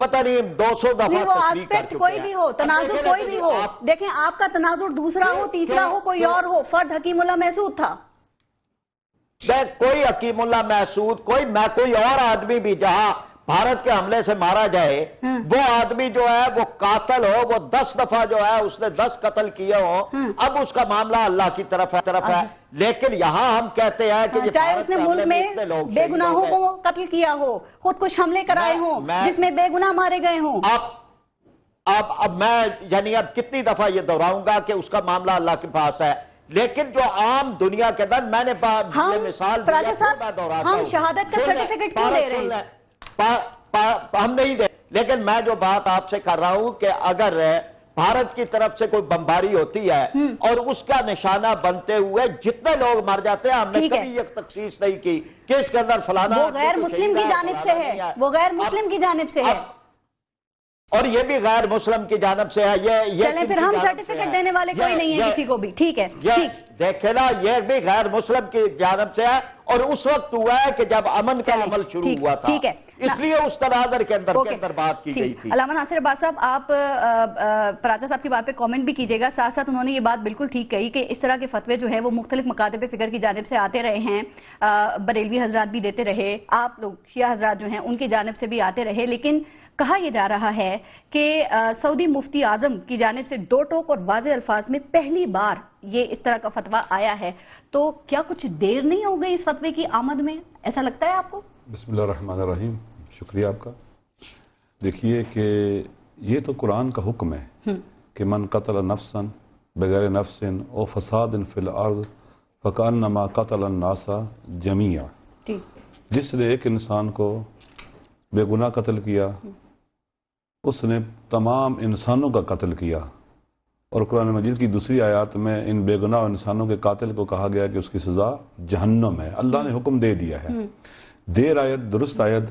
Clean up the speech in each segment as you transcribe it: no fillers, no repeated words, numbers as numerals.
پتہ نہیں 200 دفعہ نہیں وہ تصریح کر آسپیکٹ چکے کوئی ہیں۔ بھی ہو، اب تنازع دیکھیں کوئی بھی ہو، دیکھیں آپ کا تنازع دوسرا ہو، تیسرا ہو، کوئی اور ہو، فرد حکیم اللہ محسود تھا۔ کوئی حکیم اللہ محسود، کوئی اور آدمی بھی جہاں بھارت کے حملے سے مارا جائے، وہ آدمی جو ہے وہ قاتل ہو، وہ 10 دفعہ جو ہے اس نے 10 قتل کیے ہوں، اب اس کا معاملہ اللہ کی طرف ہے۔ لیکن یہاں ہم کہتے ہیں کہ چاہے اس نے ملک میں بے گناہوں کو قتل کیا ہو، خودکش حملے کرائے ہوں جس میں بے گناہ مارے گئے ہوں۔ اب میں یعنی اب کتنی دفعہ یہ دہراؤں گا کہ اس کا معاملہ اللہ کے پاس ہے، لیکن جو عام دنیا کے اندر میں نے یہ مثال دی ہے، میں دہراتا ہوں، ہم شہادت کا سرٹیفکیٹ کیوں دے رہے ہیں؟ ہم نہیں دے، لیکن میں جو بات آپ سے کر رہا ہوں کہ اگر بھارت کی طرف سے کوئی بمباری ہوتی ہے اور اس کا نشانہ بنتے ہوئے جتنے لوگ مر جاتے ہیں، ہم نے کبھی یہ تخصیص نہیں کی کہ اس کے اندر فلانا وہ غیر مسلم کی جانب سے ہے، وہ غیر مسلم کی جانب سے ہے، اور یہ بھی غیر مسلم کی جانب سے ہے۔ یہ چلیں پھر ہم سرٹیفکیٹ دینے والے کوئی نہیں ہے کسی کو بھی، ٹھیک ہے، دیکھیں نا، یہ بھی غیر مسلم کی جانب سے ہے، اور اس وقت ہوا ہے کہ جب امن کا عمل شروع ہوا تھا، اس لیے اس تناظر کے اندر بات کی گئی تھی۔ علامہ ناصر عباس صاحب، آپ پراچا صاحب کی بات پہ کامنٹ بھی کیجئے گا، ساتھ ساتھ انہوں نے یہ بات بالکل ٹھیک کہی کہ اس طرح کے فتوے جو ہیں وہ مختلف مکاتب فکر کی جانب سے آتے رہے ہیں، بریلوی حضرات بھی دیتے رہے، آپ لوگ شیعہ حضرات جو ہیں ان کی جانب سے بھی آتے رہے، لیکن کہا یہ جا رہا ہے کہ سعودی مفتی اعظم کی جانب سے دو ٹوک اور واضح الفاظ میں پہلی بار یہ اس طرح کا فتویٰ آیا ہے، تو کیا کچھ دیر نہیں ہو گئی اس فتوے کی آمد میں؟ ایسا لگتا ہے آپ کو؟ بسم اللہ الرحمن الرحیم، شکریہ آپ کا۔ دیکھیے کہ یہ تو قرآن کا حکم ہے کہ من قتل نفسا بغیر نفس او فساد فی الارض فکانما قتل الناس جمیعا، جس نے ایک انسان کو بے گناہ قتل کیا اس نے تمام انسانوں کا قتل کیا، اور قرآن مجید کی دوسری آیات میں ان بے گناہ انسانوں کے قاتل کو کہا گیا کہ اس کی سزا جہنم ہے۔ اللہ نے حکم دے دیا ہے، دیر آیت درست آیت۔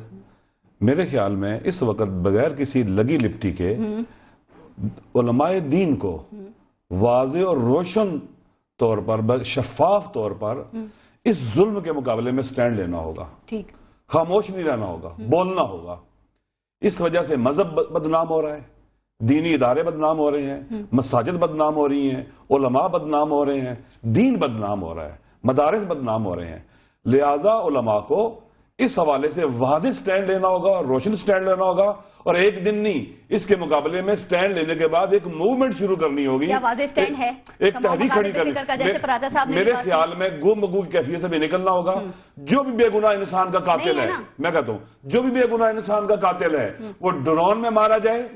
میرے خیال میں اس وقت بغیر کسی لگی لپٹی کے علماء دین کو واضح اور روشن طور پر، شفاف طور پر اس ظلم کے مقابلے میں سٹینڈ لینا ہوگا، خاموش نہیں رہنا ہوگا، بولنا ہوگا۔ اس وجہ سے مذہب بدنام ہو رہا ہے، دینی ادارے بدنام ہو رہے ہیں، مساجد بدنام ہو رہی ہیں، علماء بدنام ہو رہے ہیں، دین بدنام ہو رہا ہے، مدارس بدنام ہو رہے ہیں۔ لہٰذا علماء کو اس حوالے سے واضح سٹینڈ لینا ہوگا، روشن سٹینڈ لینا ہوگا، اور ایک دن نہیں، اس کے مقابلے میں سٹینڈ لینے کے بعد ایک موومنٹ شروع کرنی ہوگی، کیا واضح سٹینڈ ہے؟ ایک تحریک کھڑی کرنی۔ میرے خیال میں گم گو کی کیفیت سے بھی نکلنا ہوگا۔ جو بھی بے گناہ انسان کا قاتل ہے، میں کہتا ہوں جو بھی بے گناہ انسان کا قاتل ہے وہ ڈرون میں مارا جائے،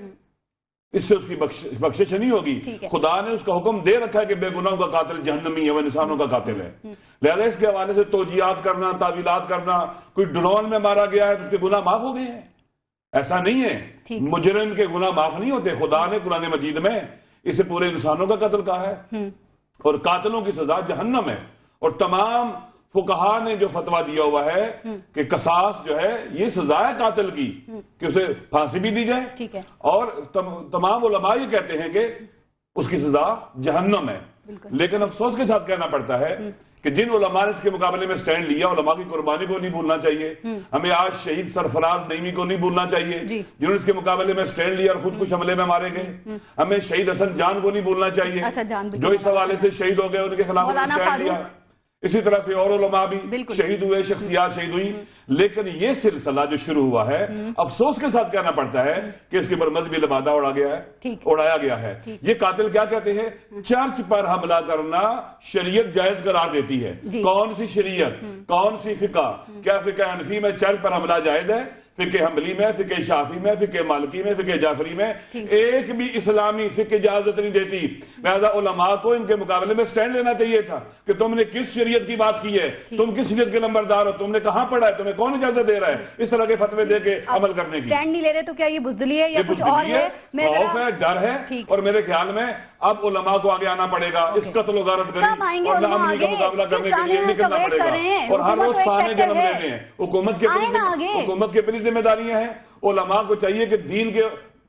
اس سے اس کی بخشش نہیں ہوگی۔ خدا نے اس کا حکم دے رکھا ہے کہ بے گناہوں کا قاتل جہنمی ہے، وہ انسانوں کا قاتل ہے۔ لہذا اس کے حوالے سے توجیہات کرنا، تعویلات کرنا، کوئی ڈرون میں مارا گیا ہے تو اس کے گناہ معاف ہو گئے ہیں، ایسا نہیں ہے۔ مجرم کے گناہ معاف نہیں ہوتے۔ خدا نے قرآن مجید میں اسے پورے انسانوں کا قتل کہا ہے، اور قاتلوں کی سزا جہنم ہے۔ اور تمام فقہا نے جو فتویٰ دیا ہوا ہے کہ قصاص جو ہے یہ سزا ہے قاتل کی، کہ اسے پھانسی بھی دی جائے، اور تمام علماء یہ کہتے ہیں کہ اس کی سزا جہنم ہے۔ لیکن افسوس کے ساتھ کہنا پڑتا ہے کہ جن علماء نے اس کے مقابلے میں سٹینڈ لیا، علماء کی قربانی کو نہیں بھولنا چاہیے۔ ہمیں آج شہید سرفراز نعیمی کو نہیں بھولنا چاہیے جنہوں نے اس کے مقابلے میں سٹینڈ لیا اور خودکش حملے میں مارے گئے۔ ہمیں شہید حسن جان کو نہیں بھولنا چاہیے جو اس حوالے سے شہید ہو گئے، ان کے خلاف سٹینڈ لیا۔ اسی طرح سے اور علماء بھی شہید ہوئے، شخصیات شہید ہوئی۔ لیکن یہ سلسلہ جو شروع ہوا ہے، افسوس کے ساتھ کہنا پڑتا ہے کہ اس کے اوپر مذہبی لبادہ اڑایا گیا ہے۔ یہ قاتل کیا کہتے ہیں؟ چرچ پر حملہ کرنا شریعت جائز قرار دیتی ہے۔ کون سی شریعت، کون سی فقہ؟ کیا فقہ حنفی میں چرچ پر حملہ جائز ہے؟ فقہ حنبلی میں، فقہ شافعی میں، فقہ مالکی میں، فقہ جعفری میں ایک بھی اسلامی فقہ اجازت نہیں دیتی۔ لہذا علماء کو ان کے مقابلے میں سٹینڈ لینا چاہیے تھا کہ تم نے کس شریعت کی بات کی ہے، تم کس شریعت کے نمبردار ہو، تم نے کہاں پڑھا ہے، تمہیں کون اجازت دے رہا ہے اس طرح کے فتوے دے کے عمل کرنے کی؟ سٹینڈ نہیں لے رہے تو کیا یہ بزدلی ہے یا کچھ اور ہے؟ خوف ہے، ڈر ہے، اور میرے خیال میں اب علماء کو آگے آنا پڑے گا اس قتل و غارت گری اور ناامنی کا مقابلہ کرنے کے لیے نکلنا پڑے گا۔ اور ہر روز سانے جنم لینے ہیں۔ حکومت کے اپنی ذمہ داریاں ہیں۔ علماء کو چاہیے کہ دین کے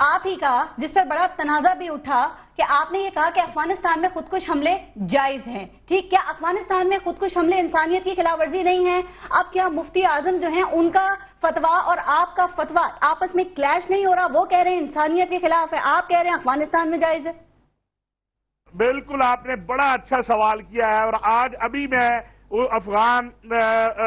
آپ ہی کا جس پر بڑا تنازع بھی اٹھا کہ آپ نے یہ کہا کہ افغانستان میں خودکش حملے جائز ہیں. ٹھیک، کیا افغانستان میں خودکش حملے انسانیت کی خلاف ورزی نہیں ہیں؟ اب کیا مفتی اعظم جو ہیں ان کا فتویٰ اور آپ کا فتویٰ آپس میں کلیش نہیں ہو رہا؟ وہ کہہ رہے ہیں انسانیت کے خلاف ہے، آپ کہہ رہے ہیں افغانستان میں جائز ہے. بالکل آپ نے بڑا اچھا سوال کیا ہے، اور آج ابھی میں افغانستان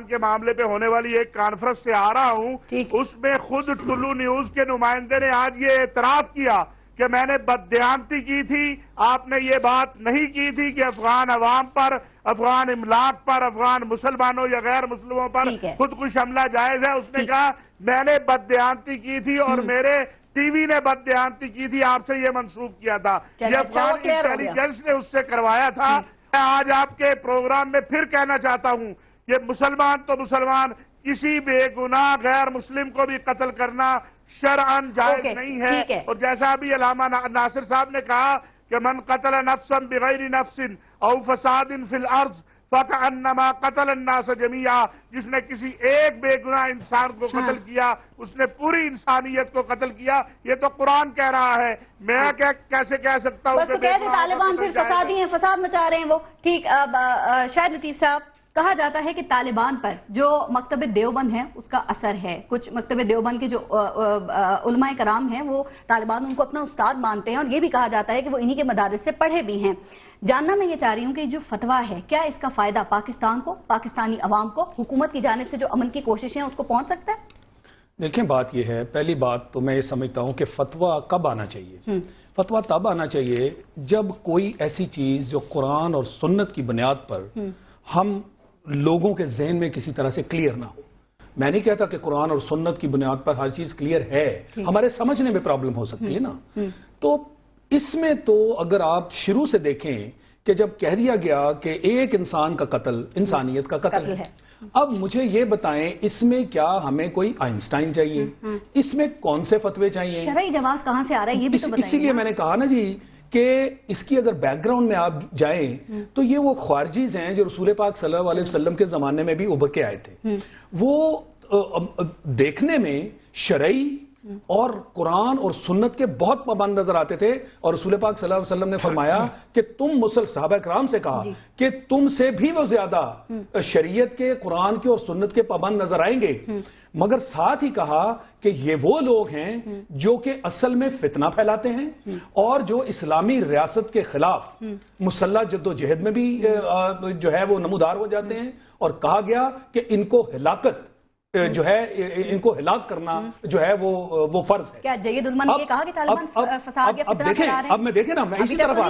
کے معاملے پہ ہونے والی ایک کانفرنس سے آ رہا ہوں. اس میں خود ٹلو نیوز کے نمائندے نے آج یہ اعتراف کیا کہ میں نے بددیانتی کی تھی. آپ نے یہ بات نہیں کی تھی کہ افغان عوام پر، افغان املاک پر، افغان مسلمانوں یا غیر مسلموں پر خودکش حملہ جائز ہے. اس نے کہا میں نے بددیانتی کی تھی اور میرے ٹی وی نے بددیانتی کی تھی، آپ سے یہ منسوخ کیا تھا، یہ افغان انٹیلیجنس نے اس سے کروایا تھا. میں آج آپ کے پروگرام میں پھر کہنا چاہتا ہوں کہ مسلمان تو مسلمان، کسی بے گناہ غیر مسلم کو بھی قتل کرنا شرعاً جائز نہیں ہے. اور جیسا بھی علامہ ناصر صاحب نے کہا کہ من قتل نفسا بغیر نفس او فساد فی الارض فَكَأَنَّمَا قَتَلَ النَّاسَ جَمِيعًا، جس نے کسی ایک بے گناہ انسان کو قتل کیا اس نے پوری انسانیت کو قتل کیا. یہ تو قرآن کہہ رہا ہے، میں کیسے کہہ سکتا ہوں؟ بس تو کہہ دیں طالبان پھر فسادی ہیں، فساد مچا رہے ہیں وہ. ٹھیک، اب شاہد لطیف صاحب، کہا جاتا ہے کہ طالبان پر جو مکتب دیوبند ہے اس کا اثر ہے. کچھ مکتب دیوبند کے جو علماء کرام ہیں وہ طالبان ان کو اپنا استاد مانتے ہیں، اور یہ بھی کہا جاتا ہے کہ وہ انہی کے مدارس سے پڑھے بھی ہیں. جاننا میں یہ چاہ رہی ہوں کہ جو فتویٰ ہے، کیا اس کا فائدہ پاکستان کو، پاکستانی عوام کو، حکومت کی جانب سے جو امن کی کوششیں ہیں اس کو پہنچ سکتا ہے؟ دیکھیں، بات یہ ہے، پہلی بات تو میں یہ سمجھتا ہوں کہ فتویٰ کب آنا چاہیے؟ فتویٰ تب آنا چاہیے جب کوئی ایسی چیز جو قرآن اور سنت کی بنیاد پر ہم لوگوں کے ذہن میں کسی طرح سے کلیئر نہ ہو. میں نہیں کہتا کہ قرآن اور سنت کی بنیاد پر ہر چیز کلیئر ہے، ہمارے سمجھنے میں پرابلم ہو سکتی ہے نا. تو اس میں تو اگر آپ شروع سے دیکھیں کہ جب کہہ دیا گیا کہ ایک انسان کا قتل انسانیت کا قتل ہے، اب مجھے یہ بتائیں اس میں کیا ہمیں کوئی آئنسٹائن چاہیے؟ اس میں کون سے فتوے چاہیے؟ شرعی جواز کہاں سے آ رہا ہے یہ بھی تو بتائیں. اسی لیے میں نے کہا نا جی کہ اس کی اگر بیک گراؤنڈ میں آپ جائیں تو یہ وہ خارجیز ہیں جو رسول پاک صلی اللہ علیہ وسلم کے زمانے میں بھی ابھر کے آئے تھے. وہ دیکھنے میں شرعی اور قرآن اور سنت کے بہت پابند نظر آتے تھے، اور رسول پاک صلی اللہ علیہ وسلم نے فرمایا کہ تم صحابہ کرام سے کہا کہ تم سے بھی وہ زیادہ شریعت کے، قرآن کے اور سنت کے پابند نظر آئیں گے. مگر ساتھ ہی کہا کہ یہ وہ لوگ ہیں جو کہ اصل میں فتنہ پھیلاتے ہیں اور جو اسلامی ریاست کے خلاف مسلح جد و جہد میں بھی جو ہے وہ نمودار ہو جاتے ہیں. اور کہا گیا کہ ان کو ہلاکت جو ہے، ان کو ہلاک کرنا جو ہے وہ فرض ہے. کیا جید علماء نے یہ کہا کہ طالبان فساد یا فتنہ پھیلا رہے ہیں؟ اب میں دیکھیں نا، میں اسی طرف آ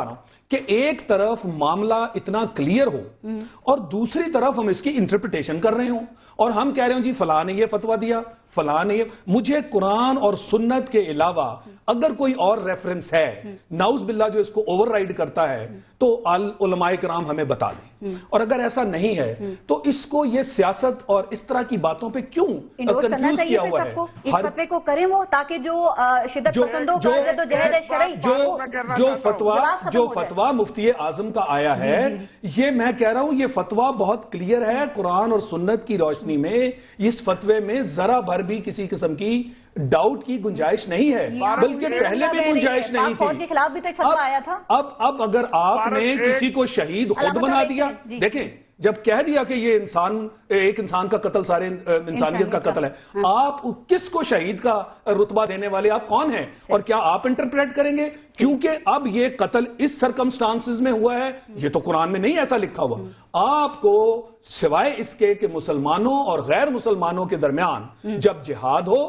رہا ہوں کہ ایک طرف معاملہ اتنا کلیئر ہو اور دوسری طرف ہم اس کی انٹرپریٹیشن کر رہے ہوں، اور ہم کہہ رہے ہوں جی فلاں نے یہ فتویٰ دیا، فلاں نے یہ. مجھے قرآن اور سنت کے علاوہ اگر کوئی اور ریفرنس ہے نعوذ باللہ جو اس کو اوور رائڈ کرتا ہے تو علماء کرام ہمیں بتا دیں. اور اگر ایسا نہیں ہے تو اس کو یہ سیاست اور اس طرح کی باتوں پہ کیوں کنفیوز کیا ہوا ہے؟ اس فتوے کو کریں وہ، تاکہ جو شدت پسندوں کا جد و جہد شرعی جو فتویٰ مفتی اعظم کا آیا ہے، یہ میں کہہ رہا ہوں یہ فتویٰ بہت کلیئر ہے. قرآن اور سنت کی روشنی میں اس فتوے میں ذرا بھر بھی کسی قسم کی ڈاؤٹ کی گنجائش نہیں ہے، بلکہ پہلے بھی گنجائش نہیں تھی. فوج کے خلاف بھی تو ایک فتویٰ آیا تھا. اب اگر آپ نے کسی کو شہید خود بنا دیا، دیکھیں جب کہہ دیا کہ یہ ایک انسان کا قتل سارے انسانیت کا قتل ہے، آپ کس کو شہید کا رتبہ دینے والے آپ کون ہیں؟ اور کیا آپ انٹرپریٹ کریں گے؟ کیونکہ اب یہ قتل اس سرکمسٹانسز میں ہوا ہے، یہ تو قرآن میں نہیں ایسا لکھا ہوا. آپ کو سوائے اس کے کہ مسلمانوں اور غیر مسلمانوں کے درمیان جب جہاد ہو،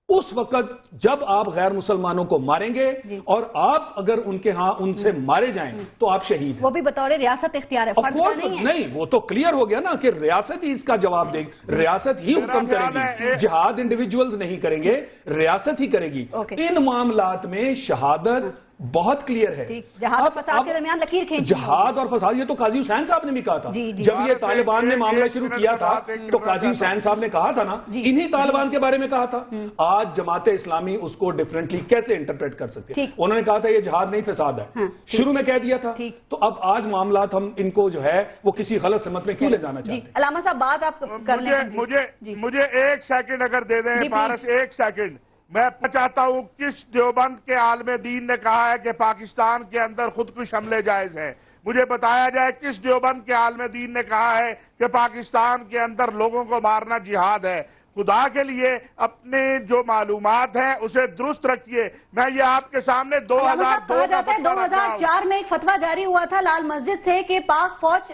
اس وقت جب آپ غیر مسلمانوں کو ماریں گے اور آپ اگر ان کے ہاں ان سے مارے جائیں تو آپ شہید ہیں. وہ بھی بطور ریاست اختیار ہے، فرد کا نہیں ہے. نہیں، وہ تو کلیئر ہو گیا نا کہ ریاست ہی اس کا جواب دے گی، ریاست ہی حکم کرے گی. جہاد انڈیویجولز نہیں کریں گے، ریاست ہی کرے گی. ان معاملات میں شہادت بہت کلیئر ہے. جہاد اور فساد کے درمیان لکیر کھینچ، جہاد اور فساد، یہ تو قاضی حسین صاحب نے بھی کہا تھا جب یہ طالبان نے معاملہ شروع کیا تھا تو قاضی حسین صاحب نے کہا تھا نا، انہی طالبان کے بارے میں کہا تھا. آج جماعت اسلامی اس کو ڈیفرنٹلی کیسے انٹرپریٹ کر سکتے ہیں؟ انہوں نے کہا تھا یہ جہاد نہیں فساد ہے، شروع میں کہہ دیا تھا. تو اب آج معاملات ہم ان کو جو ہے وہ کسی غلط سمت میں کیوں لے جانا چاہتے ہیں؟ علامہ صاحب بات آپ کر لیں. مجھے 1 سیکنڈ اگر دے دیں پارس، 1 سیکنڈ. میں چاہتا ہوں کس دیوبند کے عالم دین نے کہا ہے کہ پاکستان کے اندر خودکش حملے جائز ہیں؟ مجھے بتایا جائے کس دیوبند کے عالم دین نے کہا ہے کہ پاکستان کے اندر لوگوں کو مارنا جہاد ہے؟ خدا کے لیے اپنے جو معلومات ہیں اسے درست رکھیے. میں یہ آپ کے سامنے 2002 کہا جاتا ہے 2004 میں ایک فتویٰ جاری ہوا تھا لال مسجد سے کہ پاک فوج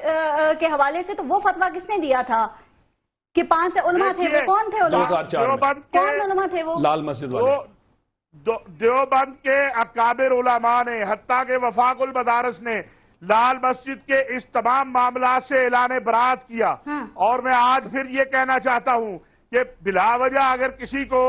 کے حوالے سے, تو وہ فتویٰ کس نے دیا تھا کہ 5 علماء تھے؟ وہ کون تھے علماء؟ 2004 میں کون علماء تھے وہ؟ لال مسجد والے. دیوبند کے اکابر علماء نے, حتیٰ کہ وفاق المدارس نے لال مسجد کے اس تمام معاملات سے اعلان برات کیا. اور میں آج پھر یہ کہنا چاہتا ہوں کہ بلا وجہ اگر کسی کو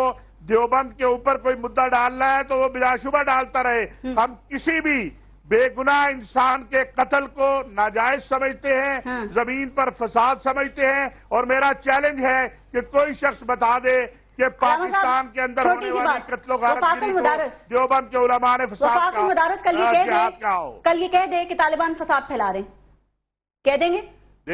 دیوبند کے اوپر کوئی مدعا ڈالنا ہے تو وہ بلا شبہ ڈالتا رہے. ہم کسی بھی بے گناہ انسان کے قتل کو ناجائز سمجھتے ہیں, زمین پر فساد سمجھتے ہیں, اور میرا چیلنج ہے کہ کوئی شخص بتا دے کہ پاکستان کے اندر ہونے والی قتل و غارتگری کو دیوبند کے علماء نے فساد وفاق المدارس کل یہ کہہ دے کہ طالبان فساد پھیلا رہے ہیں, کہہ دیں گے؟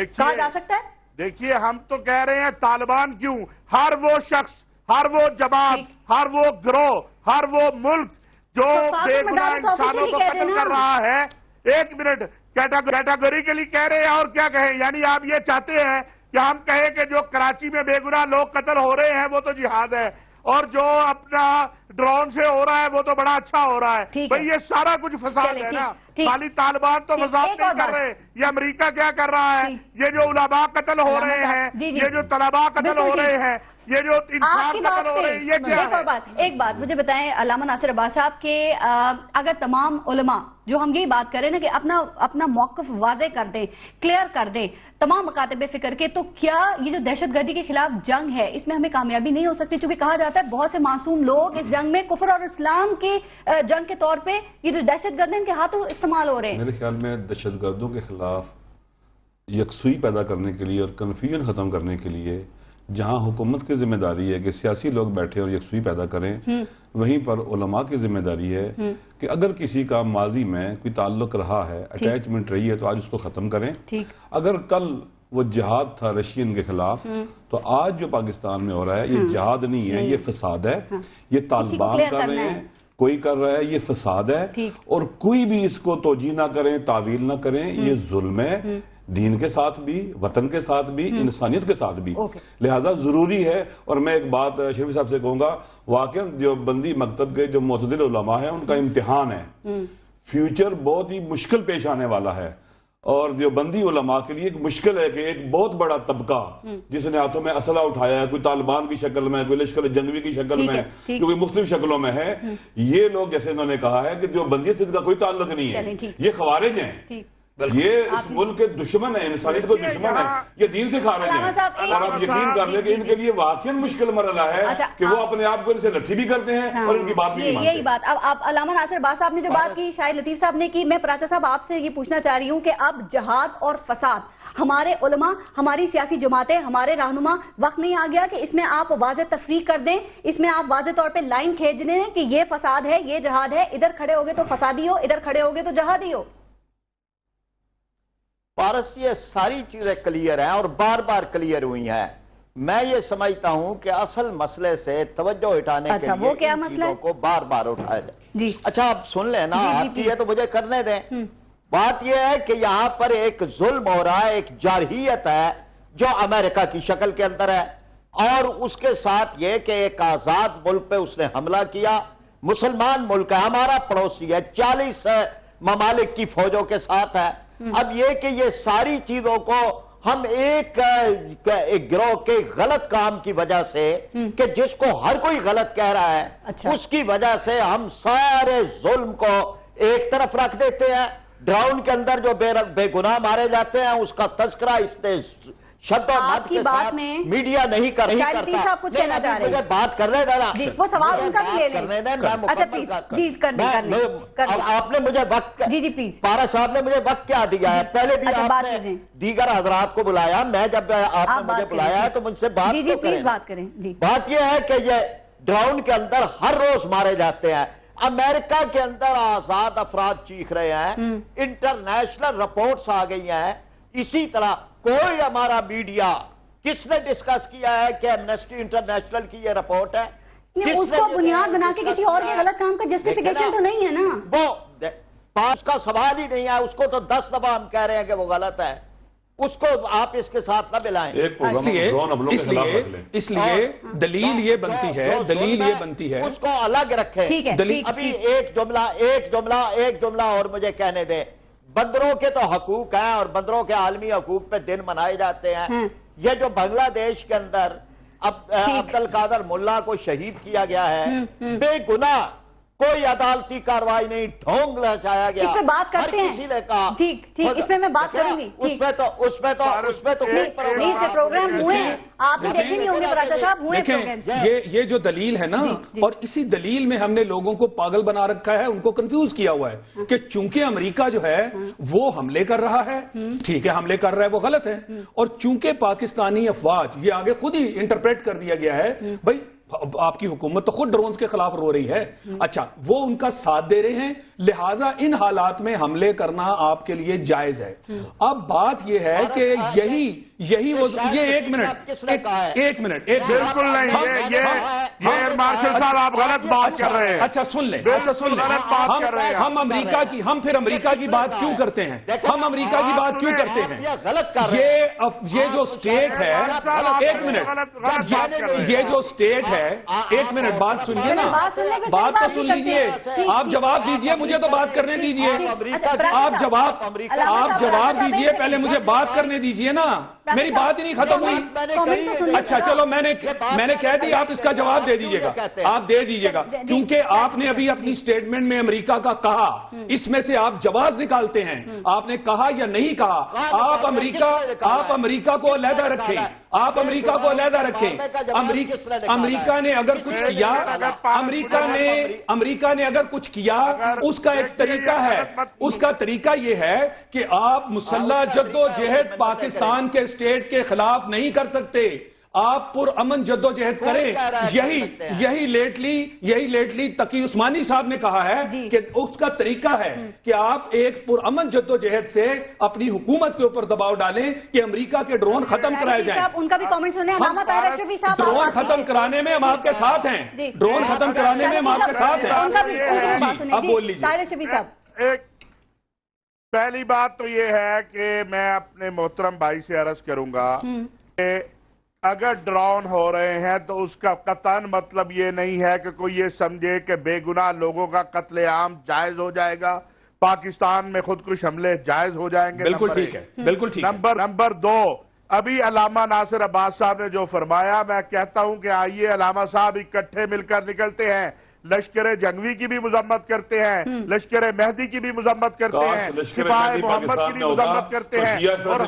کہا جا سکتا ہے؟ دیکھیے ہم تو کہہ رہے ہیں طالبان کیوں, ہر وہ شخص, ہر وہ جماعت, ہر وہ گروہ, ہر وہ ملک جو بے گناہ انسانوں کو قتل کر رہا ہے. ایک منٹ, کیٹاگری کے لیے کہہ رہے ہیں اور کیا کہیں؟ یعنی آپ یہ چاہتے ہیں کہ ہم کہیں کہ جو کراچی میں بے گناہ لوگ قتل ہو رہے ہیں وہ تو جہاد ہے, اور جو اپنا ڈرون سے ہو رہا ہے وہ تو بڑا اچھا ہو رہا ہے؟ بھئی یہ سارا کچھ فساد ہے نا. خالی طالبان تو فساد نہیں کر رہے, یہ امریکہ کیا کر رہا ہے؟ یہ جو علماء قتل ہو رہے ہیں, یہ جو طلباء قتل ہو رہے ہیں, یہ جو انسان قتل ہو رہے ہیں, یہ کیا ہے؟ ایک بات مجھے بتائیں علامہ ناصر عباس صاحب کہ اگر تمام علماء جو ہم یہی بات کریں نا کہ اپنا موقف واضح کر دیں, کلیئر کر دیں تمام مکاتب فکر کے, تو کیا یہ جو دہشت گردی کے خلاف جنگ ہے اس میں ہمیں کامیابی نہیں ہو سکتی؟ چونکہ کہا جاتا ہے بہت سے معصوم لوگ اس جنگ میں کفر اور اسلام کی جنگ کے طور پہ یہ جو دہشت گرد ان کے ہاتھوں استعمال ہو رہے ہیں. میرے خیال میں دہشت گردوں کے خلاف یکسوئی پیدا کرنے کے لیے اور کنفیوژن ختم کرنے کے لیے جہاں حکومت کی ذمہ داری ہے کہ سیاسی لوگ بیٹھے اور یکسوئی پیدا کریں, وہیں پر علماء کی ذمہ داری ہے کہ اگر کسی کا ماضی میں کوئی تعلق رہا ہے, اٹیچمنٹ رہی ہے, تو آج اس کو ختم کریں. اگر کل وہ جہاد تھا رشین کے خلاف, تو آج جو پاکستان میں ہو رہا ہے یہ جہاد نہیں ہے, یہ فساد ہے. یہ طالبان کر رہے ہیں, کوئی کر رہا ہے, یہ فساد ہے. اور کوئی بھی اس کو توجیہ نہ کریں, تعویل نہ کریں, یہ ظلم ہے دین کے ساتھ بھی, وطن کے ساتھ بھی, انسانیت کے ساتھ بھی. لہذا ضروری ہے. اور میں ایک بات شریف صاحب سے کہوں گا, واقعا جو بندی مکتب کے جو معتدل علماء ہیں ان کا امتحان ہے, فیوچر بہت ہی مشکل پیش آنے والا ہے. اور جو بندی علماء کے لیے ایک مشکل ہے کہ ایک بہت بڑا طبقہ جس نے ہاتھوں میں اسلحہ اٹھایا ہے, کوئی طالبان کی شکل میں, کوئی لشکر جنگوی کی شکل میں, کوئی مختلف شکلوں میں ہے, یہ لوگ جیسے انہوں نے کہا ہے کہ جو بندیت سے ان کا کوئی تعلق نہیں ہے, یہ خوارج ہیں, یہ اس ملک کے دشمن ہیں, انسانیت کو دشمن ہے, یہ دین سے خارج ہیں. اور آپ یقین کر لیں کہ ان کے لیے واقعا مشکل مرحلہ ہے کہ وہ اپنے آپ کو ان سے لٹھی بھی کرتے ہیں اور ان کی بات بھی نہیں مانتے. یہی بات اب آپ علامہ ناصر عباس صاحب نے جو بات کی, شاہد لطیف صاحب نے کی, میں پراچا صاحب آپ سے یہ پوچھنا چاہ رہی ہوں کہ اب جہاد اور فساد, ہمارے علماء, ہماری سیاسی جماعتیں, ہمارے رہنما, وقت نہیں آ گیا کہ اس میں آپ واضح تفریق کر دیں, اس میں آپ واضح طور پہ لائن کھینچ دیں کہ یہ فساد ہے, یہ جہاد ہے, ادھر کھڑے ہوگے تو فسادی ہو, ادھر کھڑے ہوگے تو جہادی ہو؟ پارس یہ ساری چیزیں کلیئر ہیں اور بار بار کلیئر ہوئی ہیں. میں یہ سمجھتا ہوں کہ اصل مسئلے سے توجہ ہٹانے کے لیے ان چیزوں کو بار بار اٹھایا جائے. اچھا آپ سن لیں نا, آپ کی ہے تو مجھے کرنے دیں. بات یہ ہے کہ یہاں پر ایک ظلم ہو رہا ہے, ایک جارحیت ہے جو امریکہ کی شکل کے اندر ہے, اور اس کے ساتھ یہ کہ ایک آزاد ملک پہ اس نے حملہ کیا. مسلمان ملک ہے, ہمارا پڑوسی ہے, 40 ممالک کی فوجوں کے ساتھ ہے. اب یہ کہ یہ ساری چیزوں کو ہم ایک گروہ کے غلط کام کی وجہ سے, کہ جس کو ہر کوئی غلط کہہ رہا ہے, اس کی وجہ سے ہم سارے ظلم کو ایک طرف رکھ دیتے ہیں. ڈراؤن کے اندر جو بے گناہ مارے جاتے ہیں اس کا تذکرہ اتنے شد و مد کے ساتھ میڈیا نہیں کرتا. مجھے بات کرنے دینا, وہ سوال ان کا بھی لے لیں. آپ نے مجھے وقت, پارا صاحب نے مجھے وقت کیا دیا ہے, پہلے بھی آپ نے دیگر حضرات کو بلایا, میں جب آپ نے مجھے بلایا ہے تو مجھ سے بات کریں. بات یہ ہے کہ یہ ڈراؤن کے اندر ہر روز مارے جاتے ہیں. امریکہ کے اندر آزاد افراد چیخ رہے ہیں, انٹرنیشنل رپورٹس آ گئی ہیں. اسی طرح کوئی ہمارا میڈیا کس نے ڈسکس کیا ہے کہ ایمنسٹی انٹرنیشنل کی یہ رپورٹ ہے, اس کو بنیاد بنا کے کسی اور کے غلط کام کا جسٹیفیکیشن تو نہیں ہے نا. وہ پاس کا سوال ہی نہیں ہے, اس کو تو 10 دفعہ ہم کہہ رہے ہیں کہ وہ غلط ہے, اس کو آپ اس کے ساتھ نہ ملائیں. اس لیے دلیل یہ بنتی ہے اس کو الگ رکھیں. ابھی ایک جملہ اور مجھے کہنے دیں. بندروں کے تو حقوق ہیں اور بندروں کے عالمی حقوق پہ دن منائے جاتے ہیں. یہ جو بنگلہ دیش کے اندر عبد القادر ملا کو شہید کیا گیا ہے, بے گناہ, کوئی عدالتی کاروائی نہیں, ڈھونگ لچایا گیا. اس پہ بات کرتے ہیں. کسی نے کہا ٹھیک اس پہ میں بات کروں گی. اس پہ تو پروگرام ہوئے ہیں, آپ نے دیکھے نہیں ہوں گے براچہ صاحب, ہوئے پروگرام. یہ جو دلیل ہے نا, اور اسی دلیل میں ہم نے لوگوں کو پاگل بنا رکھا ہے, ان کو کنفیوز کیا ہوا ہے کہ چونکہ امریکہ جو ہے وہ حملے کر رہا ہے, ٹھیک ہے حملے کر رہا ہے, وہ غلط ہے, اور چونکہ پاکستانی افواج, یہ آگے خود ہی انٹرپریٹ کر دیا گیا ہے, بھائی آپ کی حکومت تو خود ڈرونز کے خلاف رو رہی ہے, اچھا وہ ان کا ساتھ دے رہے ہیں, لہٰذا ان حالات میں حملے کرنا آپ کے لیے جائز ہے. اب بات یہ ہے کہ یہی وہ ایک منٹ بالکل نہیں, یہ مارشل صاحب آپ غلط بات کر رہے ہیں. اچھا سن لیں, ہم پھر امریکہ کی بات کیوں کرتے ہیں, یہ جو اسٹیٹ ہے, ایک منٹ بات سنیے نا, بات تو سن لیجئے, آپ جواب دیجئے, مجھے تو بات کرنے دیجئے, آپ جواب دیجئے, پہلے مجھے بات کرنے دیجئے نا, میری بات ہی نہیں ختم ہوئی. اچھا چلو میں نے کہہ دی, آپ اس کا جواب دے دیجئے گا, آپ دے دیجئے گا, کیونکہ آپ نے ابھی اپنی سٹیٹمنٹ میں امریکہ کا کہا, اس میں سے آپ جواز نکالتے ہیں, آپ نے کہا یا نہیں کہا, آپ امریکہ کو علیحدہ رکھیں, امریکہ نے اگر کچھ کیا, امریکہ نے اگر کچھ کیا, اس کا ایک طریقہ ہے, اس کا طریقہ یہ ہے کہ آپ مسلح جدوجہد پاکستان کے اسٹیٹ کے خلاف نہیں کر سکتے, آپ پر امن جدوجہد کریں. یہی لیٹلی تقی عثمانی صاحب نے کہا ہے کہ اس کا طریقہ ہے کہ آپ ایک پر امن جدوجہد سے اپنی حکومت کے اوپر دباؤ ڈالیں کہ امریکہ کے ڈرون ختم کرائے جائیں. ان کا بھی کامنٹ سنیں. ڈرون ختم کرانے میں ہم آپ کے ساتھ ہیں, ڈرون ختم کرانے میں ہم آپ کے ساتھ ہیں. اب بول لیجیے. پہلی بات تو یہ ہے کہ میں اپنے محترم بھائی سے عرض کروں گا کہ اگر ڈرون ہو رہے ہیں تو اس کا قطعاً مطلب یہ نہیں ہے کہ کوئی یہ سمجھے کہ بے گناہ لوگوں کا قتل عام جائز ہو جائے گا, پاکستان میں خودکش حملے جائز ہو جائیں گے. بالکل ٹھیک ہے. نمبر 2, ابھی علامہ ناصر عباس صاحب نے جو فرمایا, میں کہتا ہوں کہ آئیے علامہ صاحب اکٹھے مل کر نکلتے ہیں, لشکر جنگوی کی بھی مذمت کرتے ہیں, لشکر مہدی کی بھی مذمت کرتے ہیں, سپاہ محمد کی بھی مذمت کرتے ہیں, اور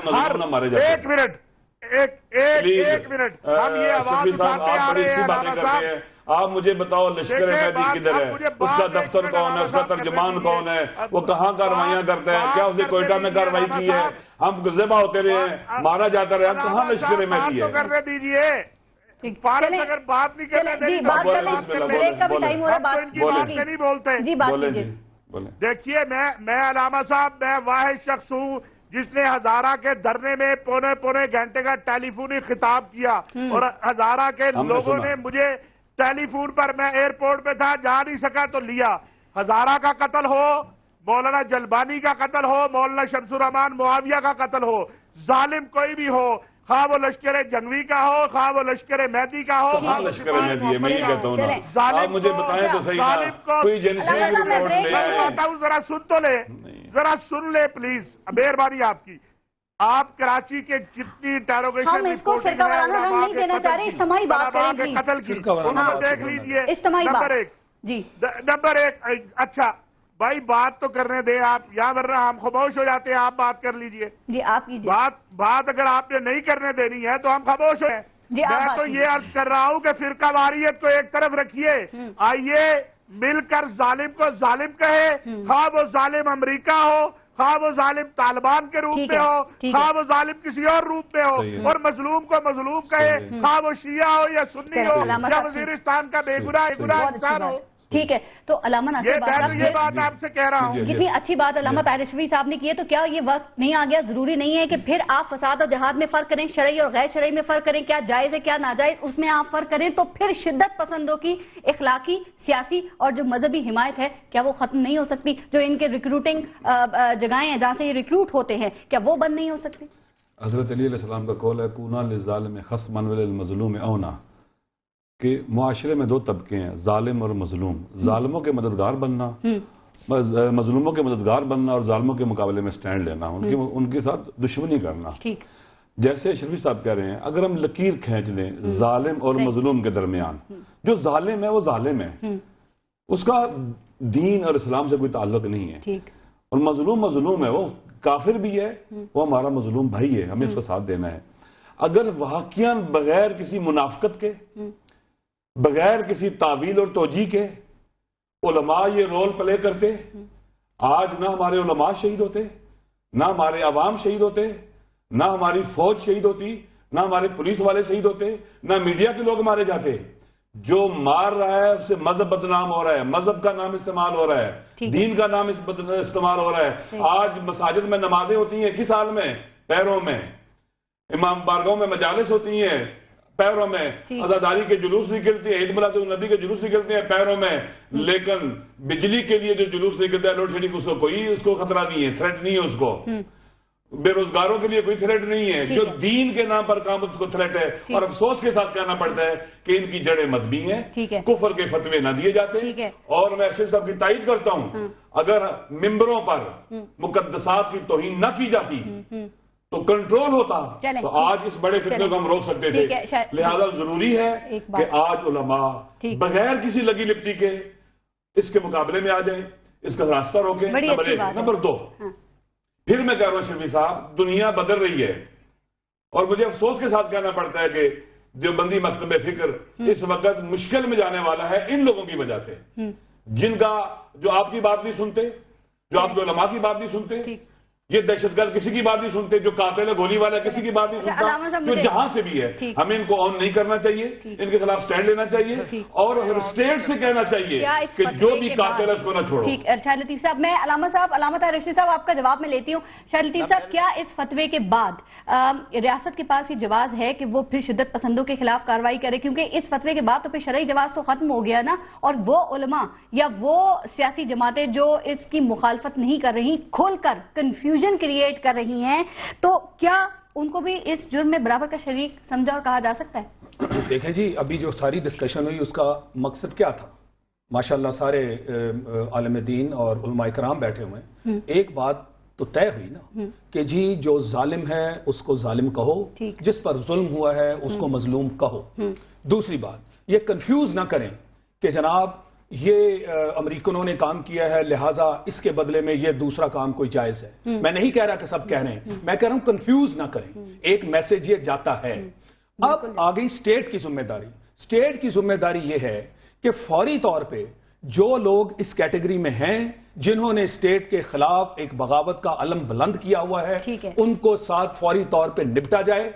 ایک منٹ ہم یہ آواز اٹھاتے آ رہے ہیں. علامہ صاحب آپ مجھے بتاؤ لشکر مہدی کدھر ہے, اس کا دفتر کون ہے, اس کا ترجمان کون ہے, وہ کہاں کاروائیاں کرتے ہیں, کیا اسے کوئٹہ میں کاروائی کی ہے, ہم ذبح ہوتے رہے ہیں, مارا جاتا رہے, کہاں لشکر مہدی ہے. کرنے دیجئے, فارغ اگر بات نہیں کرنے دیں, بات کر لیں, بریک کا بھی ٹائم ہو رہا ہے, ان کی بات نہیں بولتے. جی بات کیجئے. دیکھیے میں علامہ صاحب, میں واحد شخص ہوں جس نے ہزارہ کے دھرنے میں پونے گھنٹے کا ٹیلی فونی خطاب کیا, اور ہزارہ کے لوگوں نے مجھے ٹیلی فون پر, میں ایئرپورٹ پہ تھا, جا نہیں سکا تو لیا. ہزارہ کا قتل ہو, مولانا جلبانی کا قتل ہو, مولانا شمس الرحمان معاویہ کا قتل ہو, ظالم کوئی بھی ہو, خواہ وہ لشکر جنگوی کا ہو, خواہ وہ لشکر مہدی کا ہو, کہاں لشکر مہدی ہے, میں یہ کہتا ہوں نا, آپ مجھے بتائیں تو صحیح نا, کوئی ایجنسی کی رپورٹ لے آئے. ذرا سن تو لے, ذرا سن لے پلیز, مہربانی آپ کی. آپ کراچی کے جتنی انٹروگیشن ہم اس کو فرقہ وارانہ رنگ نہیں دینا چاہ رہے, اجتماعی بات کریں پلیز. قتل کی انہوں نے دیکھ لیجئے. اجتماعی بات. نمبر ایک, اچھا بھائی بات تو کرنے دیں آپ, یا ورنہ ہم خاموش ہو جاتے ہیں, آپ بات کر لیجئے. جی آپ کیجئے. بات اگر آپ نے نہیں کرنے دینی ہے تو ہم خاموش ہیں. میں تو یہ عرض کر رہا ہوں کہ فرقہ واریت کو ایک طرف رکھیے, آئیے مل کر ظالم کو ظالم کہے, خواہ وہ ظالم امریکہ ہو, خواہ وہ ظالم طالبان کے روپ میں ہو, خواہ وہ ظالم کسی اور روپ میں ہو, اور مظلوم کو مظلوم کہے, خواہ وہ شیعہ ہو یا سنی ہو یا وزیرستان کا بے گناہ انسان ہو. ٹھیک ہے. تو علامہ ناصر میں بادشاہ تو یہ بات آپ سے کہہ رہا ہوں. کتنی اچھی بات علامہ طاہر شفیع صاحب نے کی ہے. تو کیا یہ وقت نہیں آ گیا, ضروری نہیں ہے کہ پھر آپ فساد اور جہاد میں فرق کریں, شرعی اور غیر شرعی میں فرق کریں, کیا جائز ہے کیا ناجائز اس میں آپ فرق کریں, تو پھر شدت پسندوں کی اخلاقی, سیاسی اور جو مذہبی حمایت ہے کیا وہ ختم نہیں ہو سکتی؟ جو ان کے ریکروٹنگ جگہیں ہیں جہاں سے یہ ریکروٹ ہوتے ہیں, کیا وہ بند نہیں ہو سکتی؟ حضرت علی علیہ السلام کا قول ہے کونا للظالم خصما وللمظلوم اونا, کہ معاشرے میں دو طبقے ہیں, ظالم اور مظلوم. ظالموں کے مددگار بننا, مظلوموں کے مددگار بننا, اور ظالموں کے مقابلے میں سٹینڈ لینا, ان کے ساتھ دشمنی کرنا. ٹھیک. جیسے شفیع صاحب کہہ رہے ہیں, اگر ہم لکیر کھینچ لیں ظالم اور مظلوم کے درمیان, جو ظالم ہے وہ ظالم ہے, اس کا دین اور اسلام سے کوئی تعلق نہیں ہے. ٹھیک. اور مظلوم ہے, وہ کافر بھی ہے, وہ ہمارا مظلوم بھائی ہے, ہمیں اس کا ساتھ دینا ہے. اگر واقعاً بغیر کسی منافقت کے, بغیر کسی تعویل اور توجیہ کے علماء یہ رول پلے کرتے, آج نہ ہمارے علماء شہید ہوتے, نہ ہمارے عوام شہید ہوتے, نہ ہماری فوج شہید ہوتی, نہ ہمارے پولیس والے شہید ہوتے, نہ میڈیا کے لوگ مارے جاتے. جو مار رہا ہے اس سے مذہب بدنام ہو رہا ہے, مذہب کا نام استعمال ہو رہا ہے, دین کا نام استعمال ہو رہا ہے. آج مساجد میں نمازیں ہوتی ہیں کس حال میں؟ پیروں میں. امام بارگاہوں میں مجالس ہوتی ہیں پیروں میں, عزاداری کے جلوس نکلتے ہیں, عید میلاد النبی کے جلوس نکلتے ہیں پیروں میں, لیکن بجلی کے لیے جو جلوس نکلتا ہے لوڈ شیڈنگ, اس کو کوئی خطرہ نہیں ہے, تھریٹ نہیں ہے اس کو. بے روزگاروں کے لیے کوئی تھریٹ نہیں ہے. جو دین کے نام پر کام اس کو تھریٹ ہے. اور افسوس کے ساتھ کہنا پڑتا ہے کہ ان کی جڑیں مذہبی ہیں, کفر کے فتوے نہ دیے جاتے. اور میں اشرف صاحب کی تائید کرتا ہوں, اگر ممبروں پر مقدسات کی توہین نہ کی جاتی تو کنٹرول ہوتا, تو آج اس بڑے فتنے کو ہم روک سکتے تھے. لہذا ضروری ہے کہ آج علماء بغیر کسی لگی لپٹی کے اس کے مقابلے میں آ جائیں, اس کا راستہ روکیں. نمبر 1. نمبر 2, پھر میں کہہ رہا ہوں شفیع صاحب, دنیا بدل رہی ہے, اور مجھے افسوس کے ساتھ کہنا پڑتا ہے کہ دیوبندی مکتب فکر اس وقت مشکل میں جانے والا ہے ان لوگوں کی وجہ سے, جن کا جو آپ کی بات نہیں سنتے, جو آپ کے علماء کی بات نہیں سنتے, یہ دہشت گرد کسی کی بات نہیں سنتے, جو قاتل ہے گولی والا کسی کی بات نہیں سنتا, جو جہاں سے بھی ہے. ہمیں ان کو آن نہیں کرنا چاہیے, ان کے خلاف سٹینڈ لینا چاہیے, اور اسٹیٹ سے کہنا چاہیے کہ جو بھی قاتل ہے اس کو نہ چھوڑو. ٹھیک. شاہد لطیف صاحب, میں علامہ طاہر شفیع صاحب آپ کا جواب میں لیتی ہوں. شاہد لطیف صاحب, کیا اس فتوے کے بعد ریاست کے پاس یہ جواز ہے کہ وہ پھر شدت پسندوں کے خلاف کارروائی کرے؟ کیونکہ اس فتوے کے بعد تو پھر شرعی جواز تو ختم ہو گیا نا, اور وہ علماء یا وہ سیاسی جماعتیں جو اس کی مخالفت نہیں کر رہی, کھول کر کنفیوژن کریٹ کر رہی ہیں, تو کیا ان کو بھی اس جرم میں برابر کا شریک سمجھا اور کہا جا سکتا ہے؟ دیکھیں جی, ابھی جو ساری ڈسکشن ہوئی اس کا مقصد کیا تھا؟ ماشاءاللہ سارے عالم دین اور علماء کرام بیٹھے ہوئے ہیں, ایک بات تو طے ہوئی نا کہ جی جو ظالم ہے اس کو ظالم کہو, جس پر ظلم ہوا ہے اس کو مظلوم کہو. دوسری بات, یہ کنفیوز نہ کریں کہ جناب یہ امریکنوں نے کام کیا ہے لہٰذا اس کے بدلے میں یہ دوسرا کام کوئی جائز ہے. میں نہیں کہہ رہا کہ سب کہہ رہے ہیں, میں کہہ رہا ہوں کنفیوز نہ کریں. ایک میسج یہ جاتا ہے. اب آگئی اسٹیٹ کی ذمہ داری. اسٹیٹ کی ذمہ داری یہ ہے کہ فوری طور پہ جو لوگ اس کیٹیگری میں ہیں جنہوں نے اسٹیٹ کے خلاف ایک بغاوت کا علم بلند کیا ہوا ہے, ان کو ساتھ فوری طور پہ نپٹا جائے.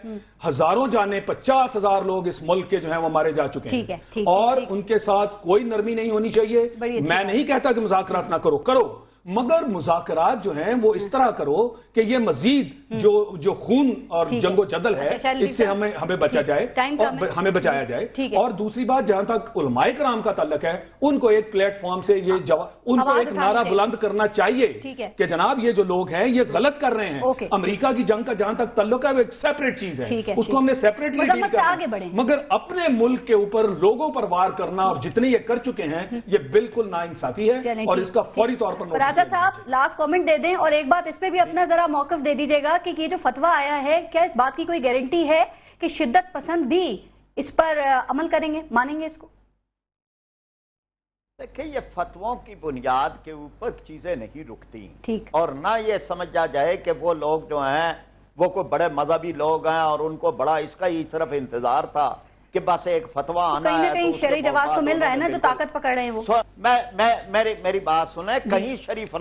ہزاروں جانیں, 50,000 لوگ اس ملک کے جو ہیں وہ مارے جا چکے ہیں, اور ان کے ساتھ کوئی نرمی نہیں ہونی چاہیے. میں نہیں کہتا کہ مذاکرات نہ کرو, مگر مذاکرات جو ہیں وہ اس طرح کرو کہ یہ مزید جو خون اور جنگ و جدل ہے اس سے ہمیں بچا جائے, ہمیں بچایا جائے. اور دوسری بات, جہاں تک علماء کرام کا تعلق ہے, ان کو ایک پلیٹ فارم سے یہ ان کو ایک نعرہ بلند کرنا چاہیے کہ جناب یہ جو لوگ ہیں یہ غلط کر رہے ہیں. امریکہ کی جنگ کا جہاں تک تعلق ہے وہ ایک سیپریٹ چیز ہے, اس کو ہم نے سیپریٹلی ڈیل کرنا, مگر اپنے ملک کے اوپر لوگوں پر وار کرنا, اور جتنے یہ کر چکے ہیں, یہ بالکل ناانصافی ہے, اور اس کا فوری طور پر راجہ صاحب لاسٹ کامنٹ دے دیں, اور ایک بات اس پہ بھی اپنا ذرا موقف دے دیجئے گا کہ یہ جو فتویٰ آیا ہے, کیا اس بات کی کوئی گارنٹی ہے کہ شدت پسند بھی اس پر عمل کریں گے, مانیں گے اس کو؟ دیکھیں, یہ فتووں کی بنیاد کے اوپر چیزیں نہیں رکتی, اور نہ یہ سمجھا جائے کہ وہ لوگ جو ہیں وہ کوئی بڑے مذہبی لوگ ہیں اور ان کو بڑا اس کا ہی صرف انتظار تھا کہ بس ایک فتویٰ آنا ہے. کہیں نہ کہیں شرعی جواز تو مل رہا ہے نا, جو طاقت پکڑ رہے ہیں وہ. میری بات سنیں, کہیں شریف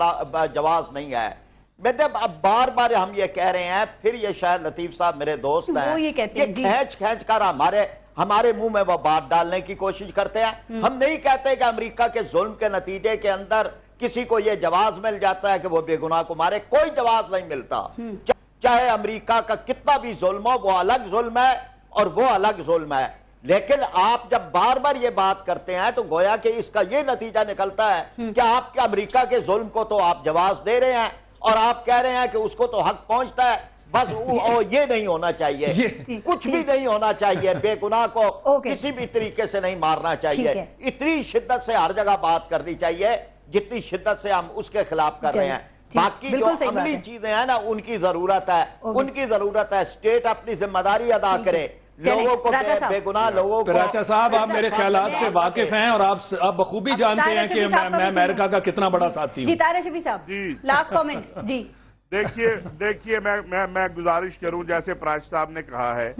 جواز نہیں ہے. اب بار بار ہم یہ کہہ رہے ہیں, پھر یہ شاید لطیف صاحب میرے دوست ہیں, یہ کھینچ کر ہمارے منہ میں وہ بات ڈالنے کی کوشش کرتے ہیں. ہم نہیں کہتے کہ امریکہ کے ظلم کے نتیجے کے اندر کسی کو یہ جواز مل جاتا ہے کہ وہ بے گناہ کو مارے. کوئی جواز نہیں ملتا. چاہے امریکہ کا کتنا بھی ظلم ہو، وہ الگ ظلم ہے اور وہ الگ ظلم ہے. لیکن آپ جب بار بار یہ بات کرتے ہیں تو گویا کہ اس کا یہ نتیجہ نکلتا ہے کہ آپ کے امریکہ کے ظلم کو تو آپ جواز دے رہے ہیں اور آپ کہہ رہے ہیں کہ اس کو تو حق پہنچتا ہے. بس یہ نہیں ہونا چاہیے، کچھ بھی نہیں ہونا چاہیے. بے گناہ کو کسی بھی طریقے سے نہیں مارنا چاہیے. اتنی شدت سے ہر جگہ بات کرنی چاہیے جتنی شدت سے ہم اس کے خلاف کر رہے ہیں. باقی جو عملی چیزیں ہیں نا ان کی ضرورت ہے، اسٹیٹ اپنی ذمہ داری ادا کرے. لوگوں کو بے گناہ لوگوں کو. پراچا صاحب آپ میرے خیالات سے واقف ہیں اور آپ بخوبی جانتے ہیں کہ میں امریکہ کا کتنا بڑا ساتھی ہوں. جی طاہر اشرفی صاحب لاسٹ کامنٹ. جی دیکھیے میں گزارش کروں، جیسے پراچا صاحب نے کہا ہے،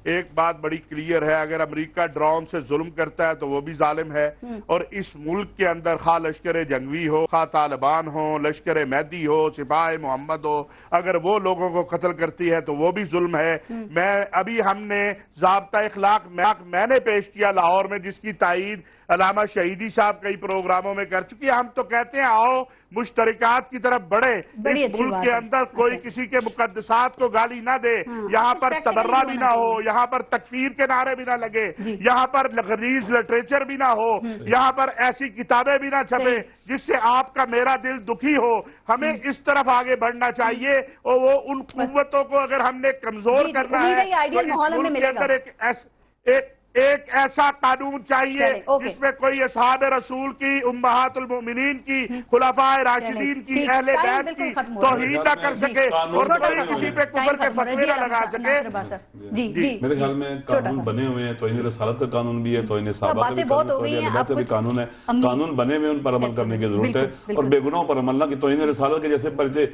ایک بات بڑی کلیئر ہے، اگر امریکہ ڈرون سے ظلم کرتا ہے تو وہ بھی ظالم ہے. اور اس ملک کے اندر خواہ لشکر جنگوی ہو، خواہ طالبان ہو، لشکر مہدی ہو، سپاہ محمد ہو، اگر وہ لوگوں کو قتل کرتی ہے تو وہ بھی ظلم ہے. ہم نے ضابطہ اخلاق میں نے پیش کیا لاہور میں، جس کی تائید علامہ شہیدی صاحب کئی پروگراموں میں کر چکی ہے. ہم تو کہتے ہیں آؤ مشترکات کی طرف بڑھے. اس ملک کے اندر کوئی کسی کے مقدسات کو گالی نہ دے، یہاں پر تبرہ بھی نہ ہو، یہاں پر تکفیر کے نعرے بھی نہ لگے، یہاں پر غلیظ لٹریچر بھی نہ ہو، یہاں پر ایسی کتابیں بھی نہ چھپے جس سے آپ کا میرا دل دکھی ہو. ہمیں اس طرف آگے بڑھنا چاہیے اور وہ ان قوتوں کو اگر ہم نے کمزور کرنا ہے تو اس ملک کے اندر ایک ایسا قانون چاہیے جس میں کوئی اصحاب رسول کی، امہات المؤمنین کی، خلفاء راشدین کی، اہل بیت کی توہین نہ کر سکے اور کوئی کسی پہ کفر کے فتوے نہ لگا سکے. میرے خیال میں قانون بنے ہوئے ہیں، توہین رسالت کا قانون بھی ہے، توہین صحابہ کا بھی قانون ہے. قانون بنے ہوئے ان پر عمل کرنے کی ضرورت ہے اور بے گناہوں پر عمل نہ. کہ توہین رسالت کے جیسے پرچے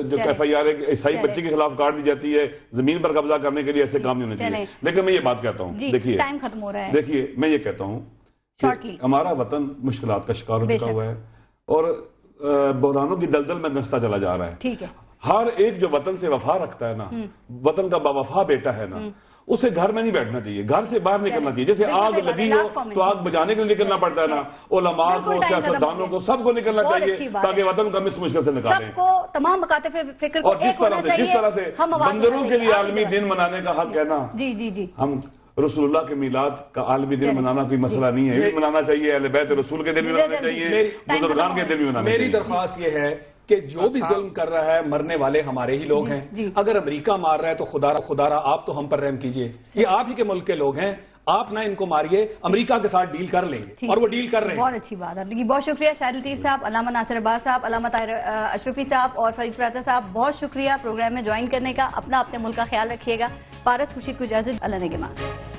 جو ایف آئی آر عیسائی بچے کے خلاف کاٹ دی جاتی ہے، زمین پر قبضہ کرنے کے لیے ایسے کام نہیں ہونے چاہیے. لیکن میں یہ بات کہتا ہوں، دیکھیے میں یہ کہتا ہوں ہمارا وطن مشکلات کا شکار ہو چکا ہوا ہے اور بحرانوں کی دلدل میں دھنستا چلا جا رہا ہے. ہر ایک جو وطن سے وفا رکھتا ہے نا، وطن کا باوفا بیٹا ہے نا، اسے گھر میں نہیں بیٹھنا چاہیے، گھر سے باہر نکلنا چاہیے. جیسے آگ لگی ہو تو آگ بجھانے کے لیے نکلنا پڑتا ہے نا، علماء کو، سیاستدانوں کو، سب کو نکلنا چاہیے تاکہ وطن کو ہم اس مشکل سے نکالیں. سب کو، تمام مکاتب فکر کو اور جس طرح سے بندروں کے لیے عالمی دن منانے کا حق ہے نا، ہم رسول اللہ کے میلاد کا عالمی دن منانا کوئی مسئلہ نہیں ہے. یہ بھی منانا چاہیے، اہل بیت رسول کے دن بھی منانا چاہیے، بزرگان کے دن بھی منانا چاہیے. میری درخواست یہ ہے کہ جو بھی ظلم کر رہا ہے مرنے والے ہمارے ہی لوگ ہیں. اگر امریکہ مار رہا ہے تو خدا را آپ تو ہم پر رحم کیجئے. یہ آپ ہی کے ملک کے لوگ ہیں، آپ نہ ان کو ماریے، امریکہ کے ساتھ ڈیل کر لیں گے اور وہ ڈیل کر رہے ہیں. بہت اچھی بات ہے. بہت شکریہ شاہد لطیف صاحب، علامہ ناصر عباس صاحب، علامہ طاہر اشرفی صاحب اور فرید پراچا صاحب، بہت شکریہ پروگرام میں جوائن کرنے کا. اپنے ملک کا خیال رکھیے گا. پارس خورشید کو اجازت. اللہ نگہبان.